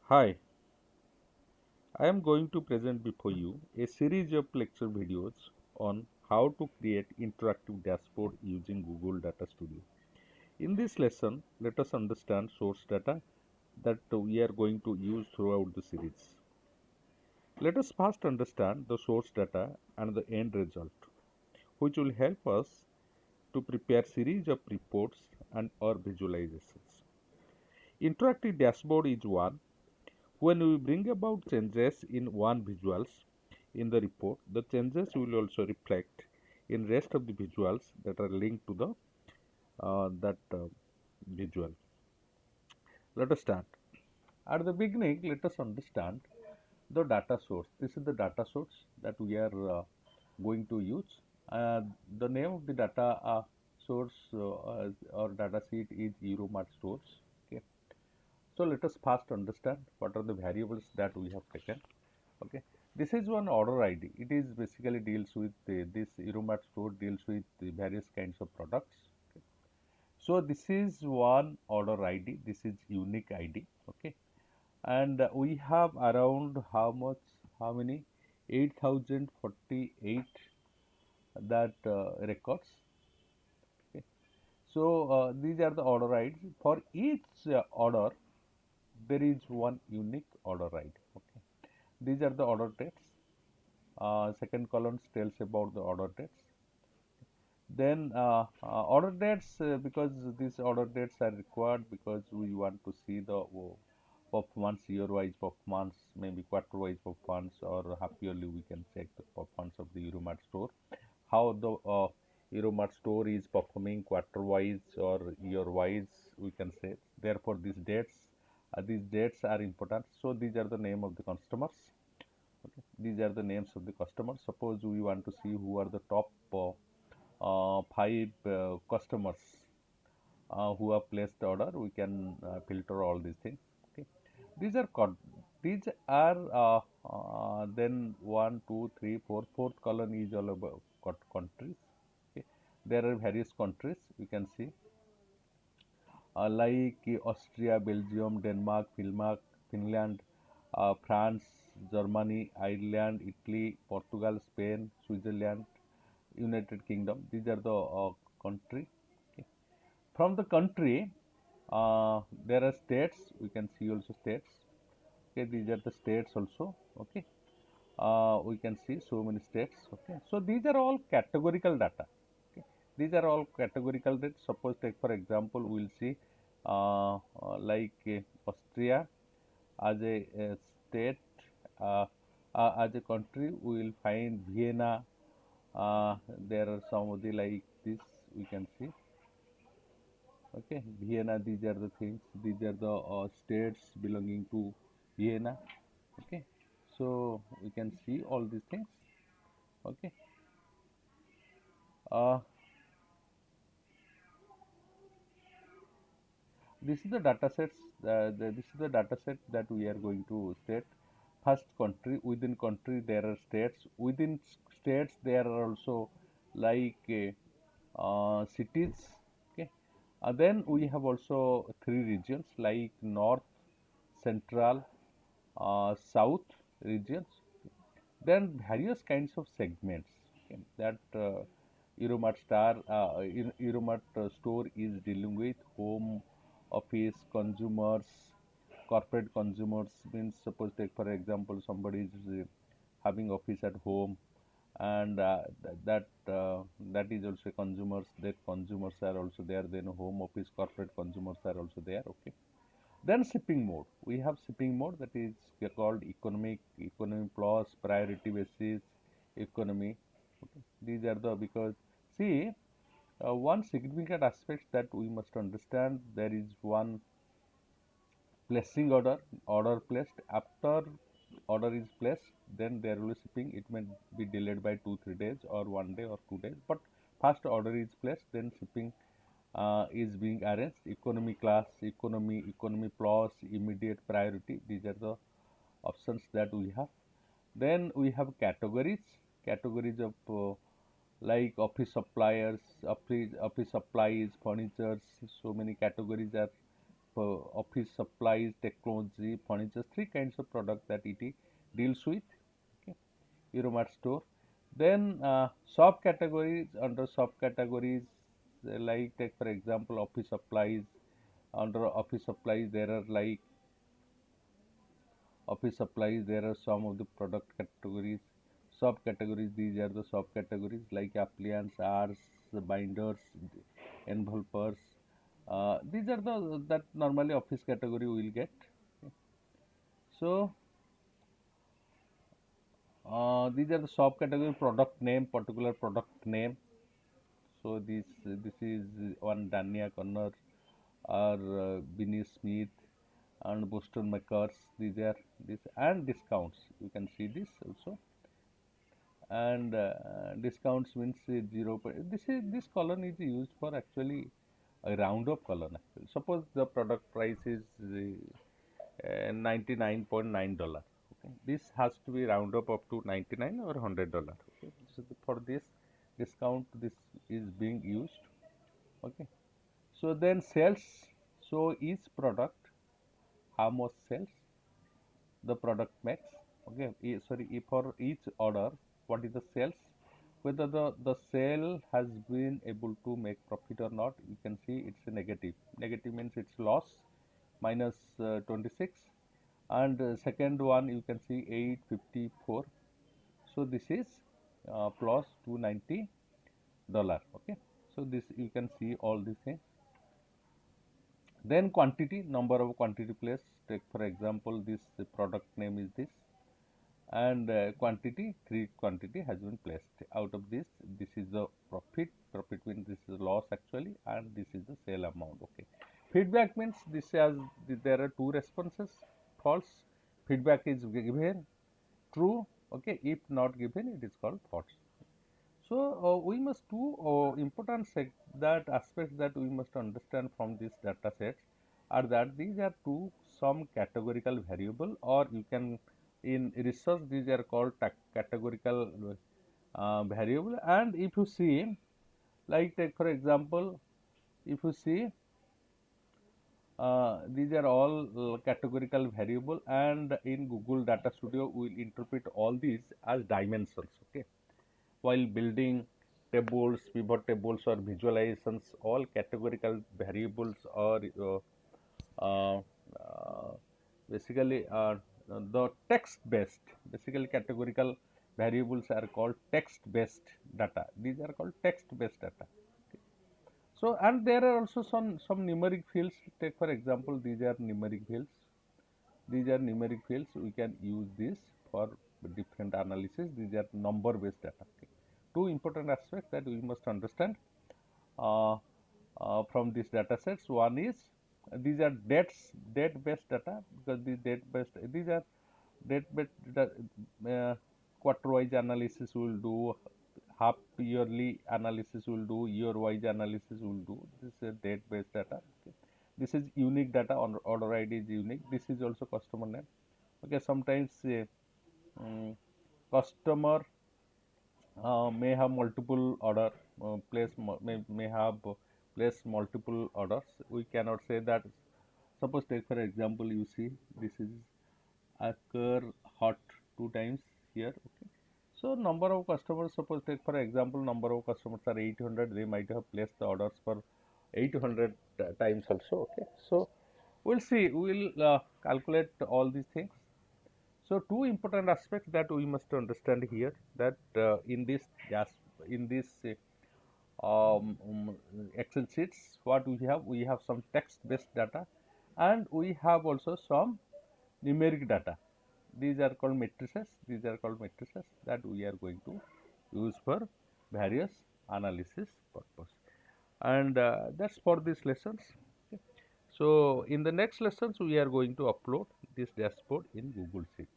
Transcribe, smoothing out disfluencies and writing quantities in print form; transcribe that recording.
Hi, I am going to present before you a series of lecture videos on how to create interactive dashboard using Google Data Studio. In this lesson, let us understand source data that we are going to use throughout the series. Let us first understand the source data and the end result, which will help us to prepare series of reports and or visualizations. Interactive dashboard is one. When we bring about changes in one visuals in the report, the changes will also reflect in rest of the visuals that are linked to the that visual. Let us start. At the beginning, let us understand the data source. This is the data source that we are going to use. The name of the data source or data sheet is Euromart stores. Okay. So let us first understand what are the variables that we have taken. Okay, this is one order ID. It is basically deals with this Euromart store deals with the various kinds of products. Okay. So this is one order ID. This is unique ID. Okay, and we have around how much? How many? 8,048 that records. Okay. So these are the order IDs. For each order, there is one unique order ID. Okay. These are the order dates. Second column tells about the order dates. Then order dates, because these order dates are required because we want to see the performance, year-wise performance, maybe quarter-wise performance, or half yearly we can check the performance of the Euromart store. How the Euromart store is performing quarter-wise or year-wise, we can say. Therefore, these dates are important. So these are the name of the customers. Okay. These are the names of the customers. Suppose we want to see who are the top five customers who have placed the order. We can filter all these things. Okay. These are then one, two, three, four. Fourth column is all about countries. Okay. There are various countries we can see like Austria, Belgium, Denmark, Finland, France, Germany, Ireland, Italy, Portugal, Spain, Switzerland, United Kingdom. These are the country. Okay. From the country, there are states. We can see also states. Okay, these are the states also. Okay, we can see so many states. Okay, so these are all categorical data. Okay, these are all categorical data. Suppose take for example, we will see like Austria as a state, uh, as a country. We will find Vienna. There are some of the like this we can see. Okay, Vienna. These are the things. These are the states belonging to Vienna. Okay, so we can see all these things. Okay, uh, this is the data sets. This is the data set that we are going to state. First, country. Within country there are states. Within states there are also like cities. Okay, then we have also three regions like north, central, south regions. Then various kinds of segments, okay, that Euromart store is dealing with: home, office, consumers, corporate consumers. Means suppose take for example somebody is having office at home, and that is also consumers. That consumers are also there. Then home office, corporate consumers are also there. Okay. Then shipping mode. We have shipping mode that is called economy plus, priority basis, economy. Okay. These are the because see one significant aspect that we must understand, there is one placing order placed. After order is placed, then there will be shipping. It may be delayed by 2-3 days or 1 day or 2 days, but first order is placed, then shipping is being arranged. Economy class, economy plus, immediate priority. These are the options that we have. Then we have categories of like office suppliers, office supplies, furnitures. So many categories are office supplies, technology, furniture, three kinds of product that it deals with. Okay, Euromart store. Then subcategories, under subcategories, like take for example office supplies. Under office supplies there are like office supplies, there are some of the product categories. Subcategories, these are the subcategories like appliance, Rs, binders, envelopers. These are the that normally office category will get. So these are the subcategory. Product name, particular product name. So this is one Dania Connor or Binny Smith and Boston Makers. These are this and discounts. You can see this also. And discounts means 0. This column is used for actually a round up column. Actually, suppose the product price is $99.9. Okay, this has to be round up to 99 or $100. Okay, so for this discount, this is being used. Okay, so then sales. So each product, how much sales the product makes. Okay, sorry, for each order, what is the sales, whether the sale has been able to make profit or not. You can see it's a negative. Negative means it's loss, minus 26. And second one you can see 854. So this is plus $290. Okay, so this you can see all these things. Then quantity, number of quantity placed. Take for example this product name is this, and quantity, 3 quantity has been placed. Out of this, this is the profit means this is loss actually, and this is the sale amount. Okay, feedback means this has, there are two responses, false. Feedback is given, true. Okay, if not given, it is called false. So we must do important that aspects that we must understand from this data sets are that these are two some categorical variable, or you can in research these are called categorical variable. And if you see, like take for example, if you see these are all categorical variable, and in Google Data Studio we will interpret all these as dimensions. Okay, while building tables, pivot tables, or visualizations, all categorical variables are uh, uh, basically the text based. Basically, categorical variables are called text based data. These are called text based data. Okay. So, and there are also some numeric fields. Take for example, these are numeric fields. These are numeric fields. We can use this for different analysis. These are number based data. Okay. Two important aspects that we must understand uh, from these data sets. One is these are date based data, because these are date based data. Quarter wise analysis will do, half yearly analysis will do, year wise analysis will do. This is date based data. Okay. This is unique data. On order ID is unique. This is also customer name. Okay, sometimes customer may have multiple order, may have place multiple orders. We cannot say that. Suppose take for example, you see this is occur hot 2 times here. Okay, so number of customers, suppose take for example number of customers are 800, they might have placed the orders for 800 times also. Okay, so we'll see, we'll calculate all these things. So two important aspects that we must understand here, that in this, yes, in this Excel sheets, what we have some text based data, and we have also some numeric data. These are called matrices. These are called matrices that we are going to use for various analysis purpose. And that's for these lessons. Okay. So in the next lessons we are going to upload this dashboard in Google Sheet.